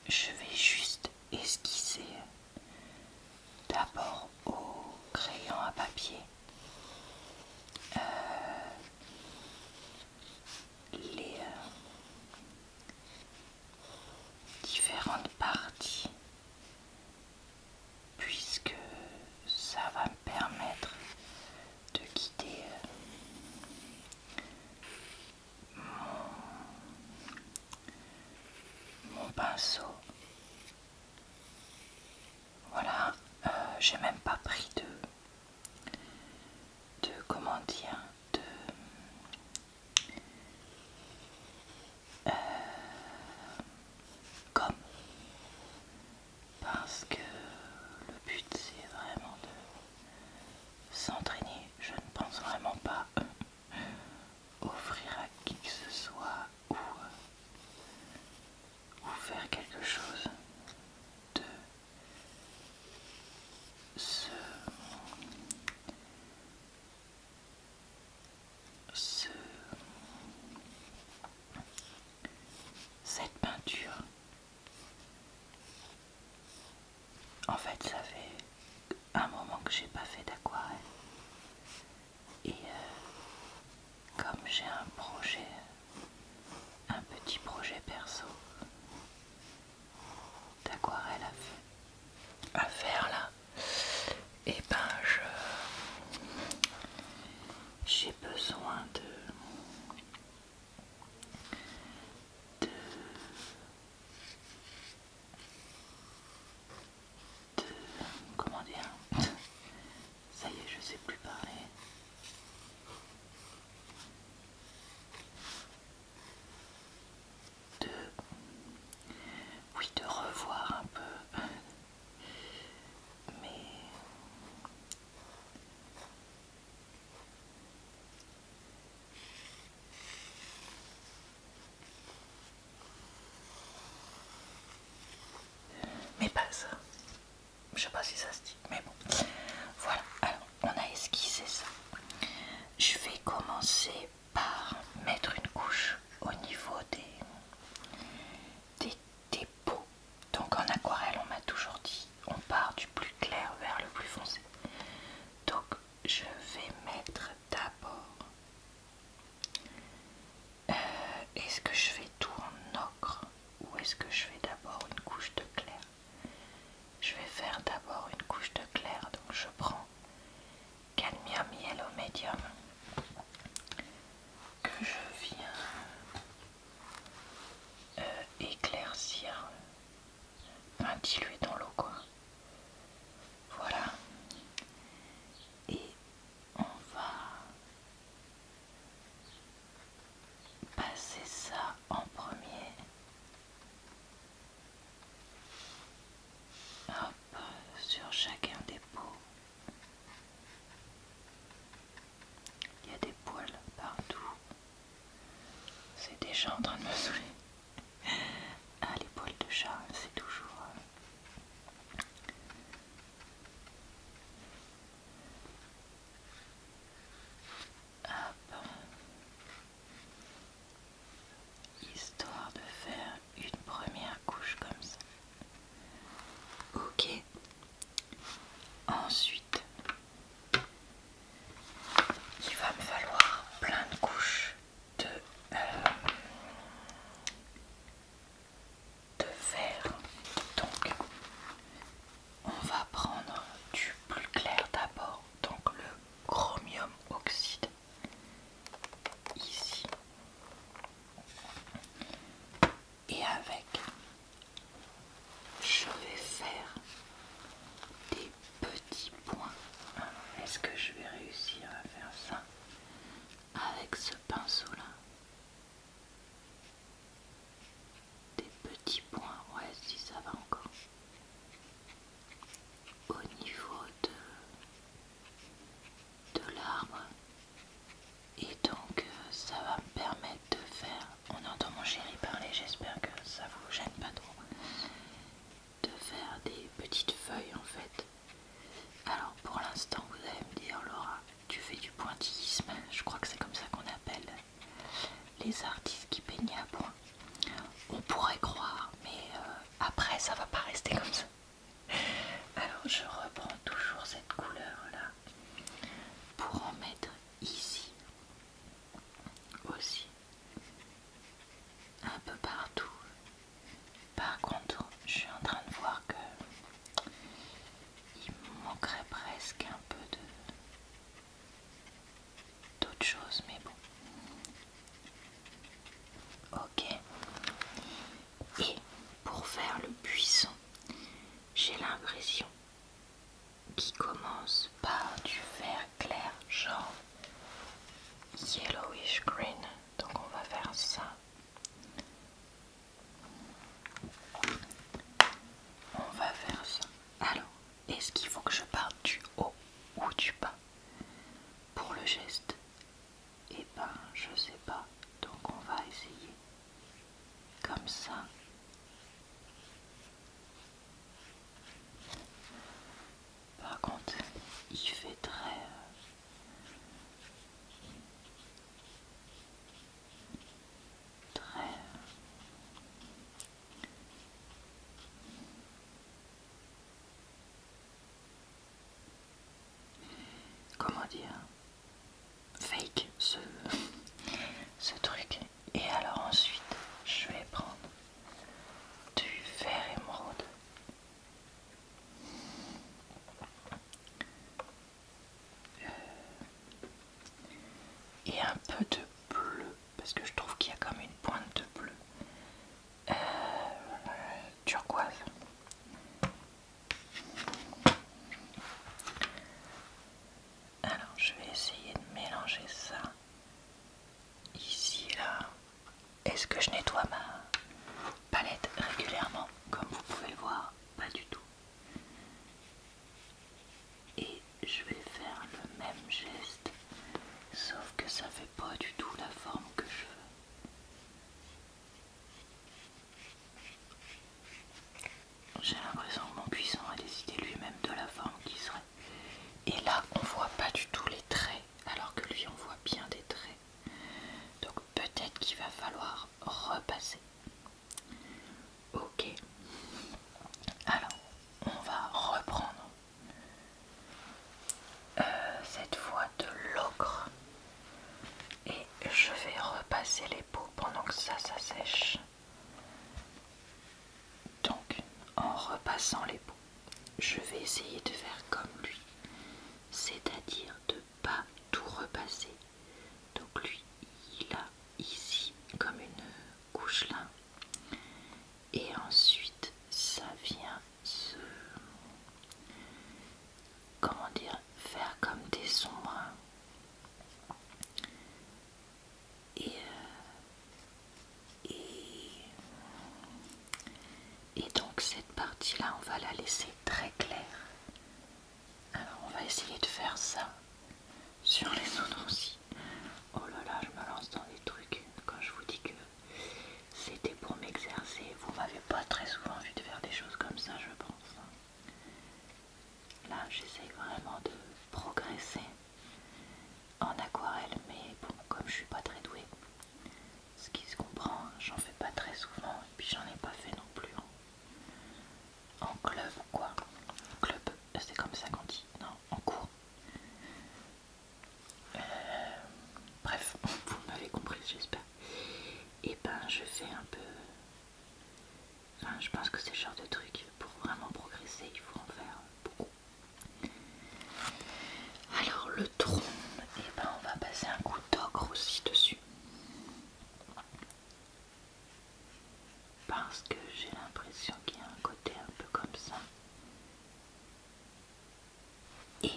je vais juste esquisser d'abord au crayon à papier les différentes parties, puisque ça va me permettre de guider mon pinceau. Voilà, j'ai même pas pris de comment dire, de gomme, parce que le but c'est vraiment de s'entraîner. Je ne pense vraiment pas offrir à qui que ce soit ou faire quelque chose de ce, ce cette peinture. En fait, ça fait un moment que j'ai pas fait d'aquarelle et comme j'ai un projet, un petit projet perso d'aquarelle à faire là, et ben j'ai besoin de, de comment dire, ça y est, je sais plus parler. De, oui, de revoir un peu mais pas ça. Je sais pas si ça se dit, mais bon. Voilà, alors on a esquissé ça. Je vais commencer par mettre une couche au niveau des peaux. Donc en aquarelle, on m'a toujours dit, on part du plus clair vers le plus foncé. Donc je vais mettre d'abord, est-ce que je fais tout en ocre ou est-ce que je fais d'abord une couche de clair? Je vais faire d'abord une couche de clair, donc je prends Cadmium Yellow Medium que je viens éclaircir, enfin diluer dans l'eau quoi. Voilà. Et on va passer ça en premier. Hop, sur chacun des pots. Il y a des poils partout. C'est déjà en train de me saouler. Ah, les poils de chat, c'est toujours... Hop. Histoire de faire une première couche comme ça. Ok. Ensuite, il va me falloir plein de couches de ça va pas rester comme ça. Alors je reprends toujours cette couleur là pour en mettre ici aussi, un peu partout. Par contre, je suis en train de voir que il me manquerait presque un peu de d'autres choses, mais bon. Ok. Et pour faire le buisson, j'ai l'impression qu'il commence par du vert clair, genre yellowish green. Donc on va faire ça. On va faire ça. Alors, est-ce qu'il faut que je parte du haut ou du bas pour le geste? Eh ben, je sais pas. Donc on va essayer comme ça. Par contre, il fait très comment dire, fake ce truc. Et alors ensuite, je vais prendre du vert émeraude. Et un peu de bleu, parce que je trouve qu'il y a comme une pointe de bleu. Turquoise. Alors je vais essayer de mélanger ça ici, là. Est-ce que je nettoie ma palette régulièrement? Comme vous pouvez le voir, pas du tout. Et je vais faire le même geste, sauf que ça fait pas du tout la forme que je veux. J'ai l'impression que mon buisson a décidé lui-même de la forme qui serait. Et là, on voit pas du tout les traits, alors que lui, on voit bien des traits. Donc peut-être qu'il va falloir repasser. Ok. Alors, on va reprendre cette fois de l'ocre. Et je vais repasser les peaux pendant que ça sèche. Donc, en repassant les peaux, je vais essayer de faire comme lui. C'est-à-dire de pas tout repasser. Donc lui, il a ici comme une couche là. Et ensuite, ça vient se... comment dire, faire comme des sombres. Et, et donc cette partie-là, on va la laisser très claire. Alors on va essayer de faire ça sur les autres aussi. Oh là là, je me lance dans des trucs. Quand je vous dis que c'était pour m'exercer, vous m'avez pas très souvent vu de faire des choses comme ça, je pense. Là, j'essaye vraiment de progresser en aquarelle, mais bon, comme je suis pas très douée, ce qui se comprend, j'en fais pas très souvent, et puis j'en ai pas fait non plus en club ou quoi. Club, c'est comme ça qu'on dit, non, en cours. Bref, vous m'avez compris, j'espère. Et ben, je fais un peu... Enfin, je pense que c'est le genre de truc, pour vraiment progresser, il faut en faire beaucoup. Alors, le tronc, et ben, on va passer un coup d'ocre aussi dessus. Parce que j'ai l'impression qu'il y a un côté un peu comme ça. Et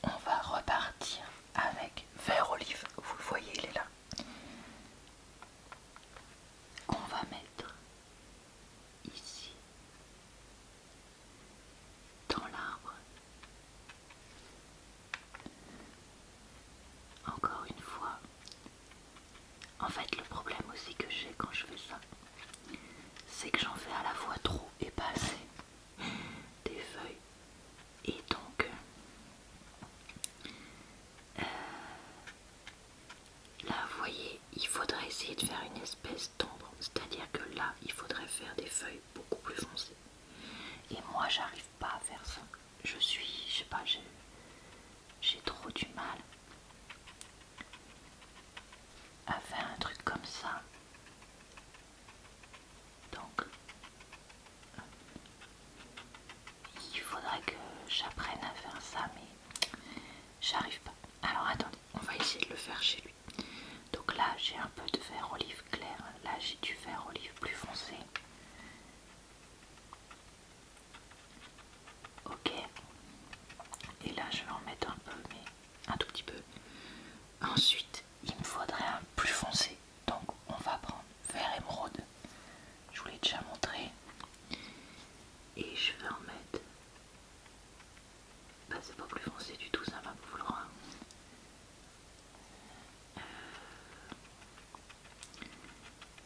on va repartir avec vert olive, vous le voyez, il est là. Qu'on va mettre ici, dans l'arbre. Encore une fois, en fait le problème aussi que j'ai quand je fais ça, c'est que j'en fais à la fois trop et pas assez des feuilles. Et donc là vous voyez, il faudrait essayer de faire une espèce d'ombre, c'est à dire que là il faudrait faire des feuilles beaucoup plus foncé. Et moi j'arrive pas à faire ça. Je sais pas, j'ai trop du mal à faire un truc comme ça. Donc il faudrait que j'apprenne à faire ça, mais j'arrive pas. Alors attendez, on va essayer de le faire chez lui. Donc là j'ai un peu de vert olive clair, là j'ai du vert olive plus foncé. Ok. Et là je vais en mettre un peu, mais un tout petit peu. Ensuite il me faudrait un plus foncé. Donc on va prendre vert émeraude. Je vous l'ai déjà montré. Et je vais en mettre. Bah c'est pas plus foncé du tout, ça va vouloir.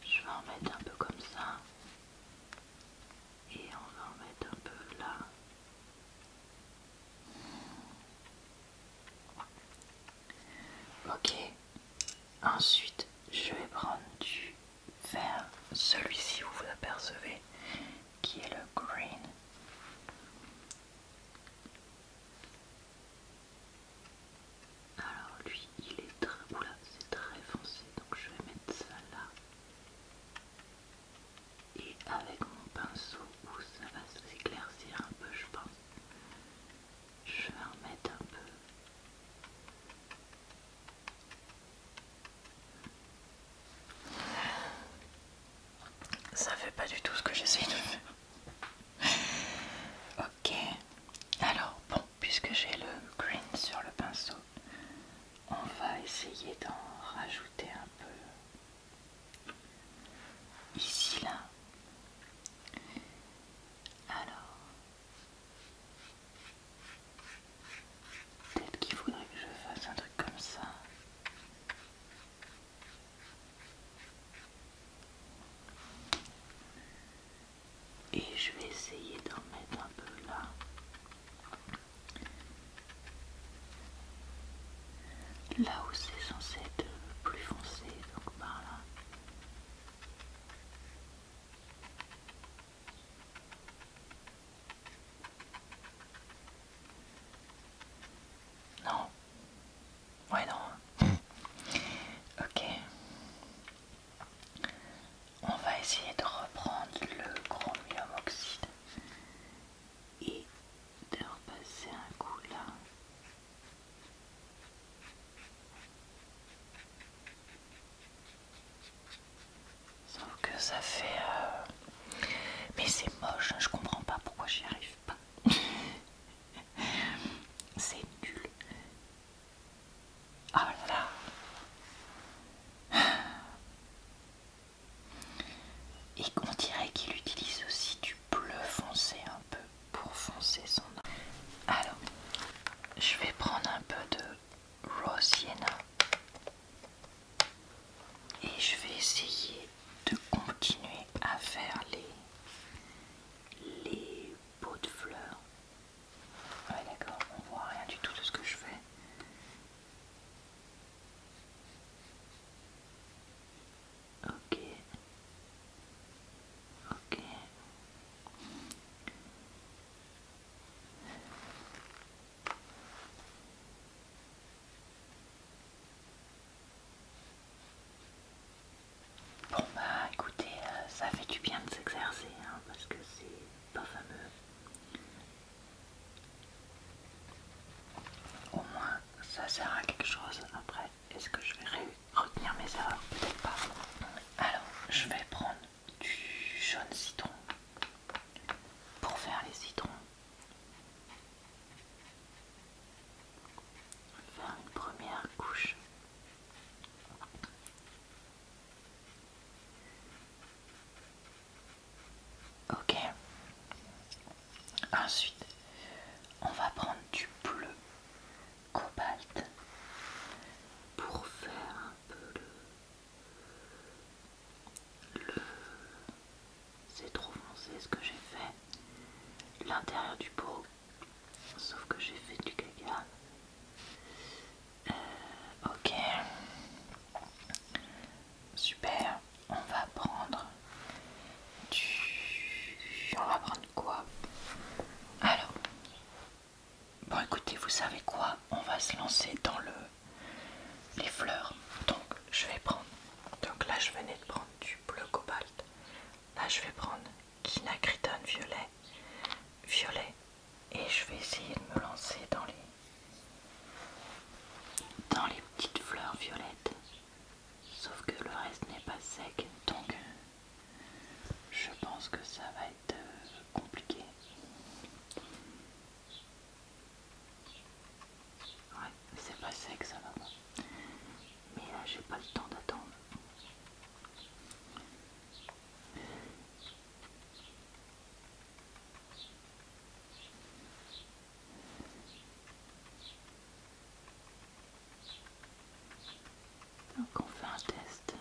Je vais en mettre un peu comme ça. Et on va en mettre un peu là. Ok. Ensuite, je vais prendre du vert. Celui-ci, vous vous apercevez, qui est le green. Alors lui, il est très... Oula, c'est très foncé, donc je vais mettre ça là. Et avec mon pinceau, où ça va s'éclaircir un peu, je pense. Je vais en mettre un peu. Ça fait pas du tout ce que j'essaye de faire. Ok. Alors bon, puisque j'ai le green sur le pinceau, on va essayer d'en rajouter un peu ici là. Alors, peut-être qu'il faudrait que je fasse un truc comme ça. Et je vais essayer d'en mettre un peu là. Là où c'est censé être plus foncé, donc par là. Non. Ouais, non. Ok. On va essayer de reprendre le chromium oxyde et de repasser un coup là. Sauf que ça fait... Mais c'est moche, je comprends pas pourquoi j'y arrive pas. C'est nul. Oh là là. Et on dirait qu'il utilise aussi du bleu foncé un peu pour foncer son nom. Alors, je vais prendre un peu de Raw Sienna et je vais essayer de continuer à faire les pots de fleurs. Ouais d'accord, on voit rien du tout de ce que je fais. Ok. Ok. Bon bah écoutez, ça fait du bien de s'exercer hein, parce que c'est pas fameux. Au moins ça sert à quelque chose. Après, est-ce que je vais retenir mes erreurs? Peut-être pas. Alors, je vais prendre du jaune citron pour faire les citrons. Faire une première couche. Ok. Ensuite, on va prendre du bleu cobalt pour faire un peu le... C'est trop foncé ce que j'ai fait. L'intérieur du pot, sauf que j'ai fait du caca. Ok. Super. On va prendre du on va prendre quoi? Alors, bon écoutez, vous savez quoi? On va se lancer dans les fleurs. Donc je vais prendre, donc là je venais de prendre du bleu cobalt. Là je vais prendre quinacridone violet, et je vais essayer de me lancer dans les petites fleurs violettes. Sauf que le reste n'est pas sec, donc je pense que ça va être compliqué. Ouais, c'est pas sec, ça va pas. Mais là, j'ai pas le temps d'attendre. Donc on fait un test.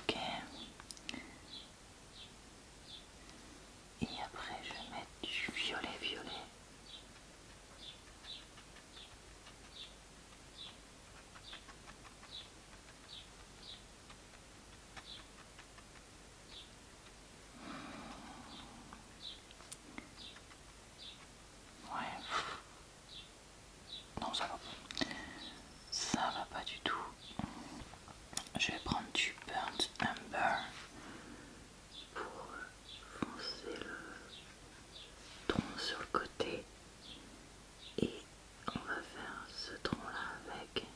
Ok. Et après je vais mettre du violet. Ouais. Non, ça va pas. Ça va pas du tout. Je vais prendre du burnt umber pour foncer le tronc sur le côté. Et on va faire ce tronc là avec.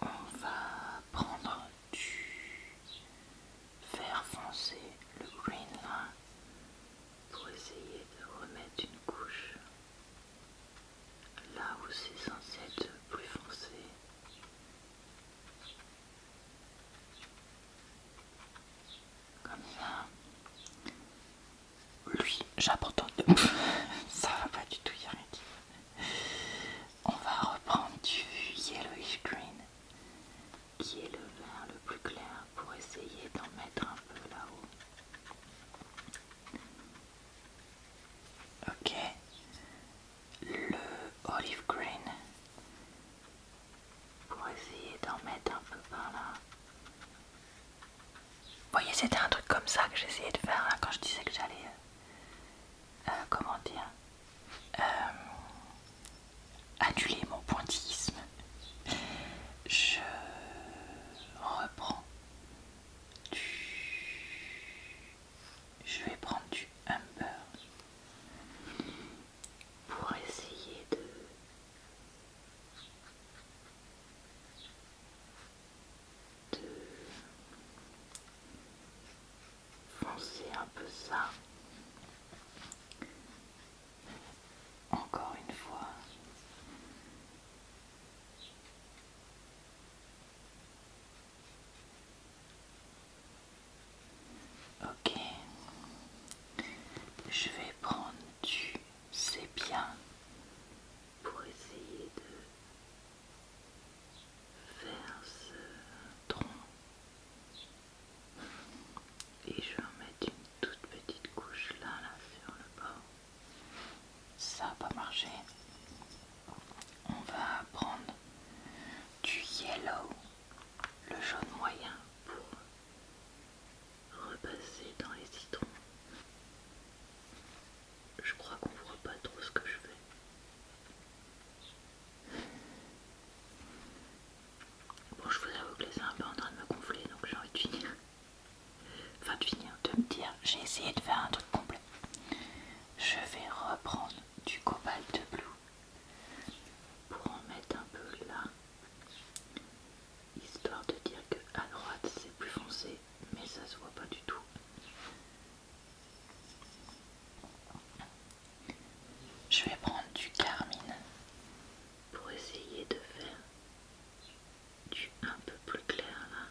On va prendre du vert foncé, le green là, pour essayer de remettre une couche là où c'est censé être plus foncé. Comme ça. Lui, j'abandonne. Ça va pas du tout, y a rien dit. On va reprendre du yellowish green, qui est le vert le plus clair, pour essayer d'en mettre un peu là-haut. Ok. Le olive green, pour essayer d'en mettre un peu par là. Vous voyez, c'était un truc comme ça que j'essayais de faire là, quand je disais que j'allais, comment dire, annuler mon pointillisme. Je reprends je vais prendre du amber pour essayer de foncer un peu ça. Encore une fois. Ok. Je vais prendre du sépia pour essayer de faire ce tronc. Et je vais en mettre une toute petite couche là sur le bord. Ça n'a pas marché. On va prendre du yellow, le jaune moyen, pour repasser dans les citrons. Je crois qu'on voit pas trop ce que je fais. Bon, je vous avoue que là c'est un peu en train de me gonfler, donc j'ai envie de finir. Enfin de me dire, j'ai essayé de faire un truc complet. Je vais reprendre du cobalt bleu pour en mettre un peu là, histoire de dire que à droite c'est plus foncé, mais ça se voit pas du tout. Je vais prendre du carmine pour essayer de faire du un peu plus clair là.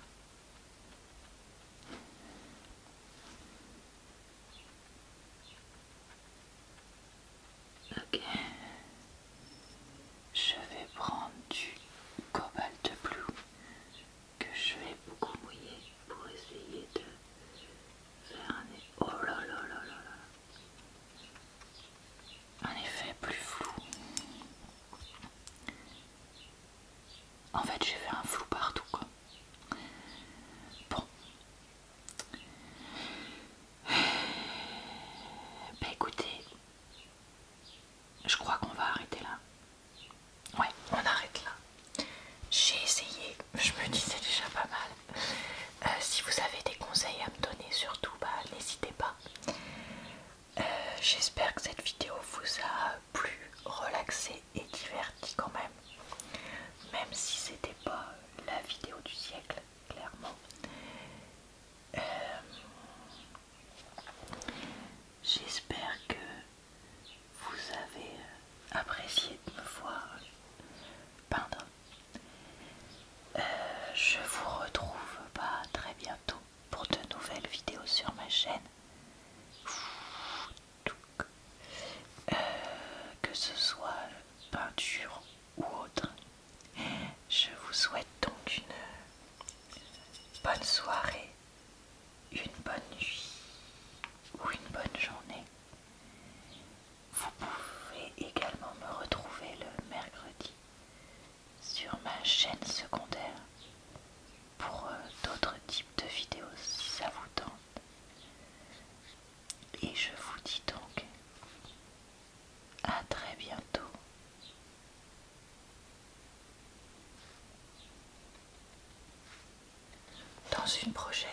bonne soirée, une bonne nuit ou une bonne journée. Vous pouvez également me retrouver le mercredi sur ma chaîne secondaire pour d'autres types de vidéos si ça vous tente. Et je vous dis donc à très bientôt dans une prochaine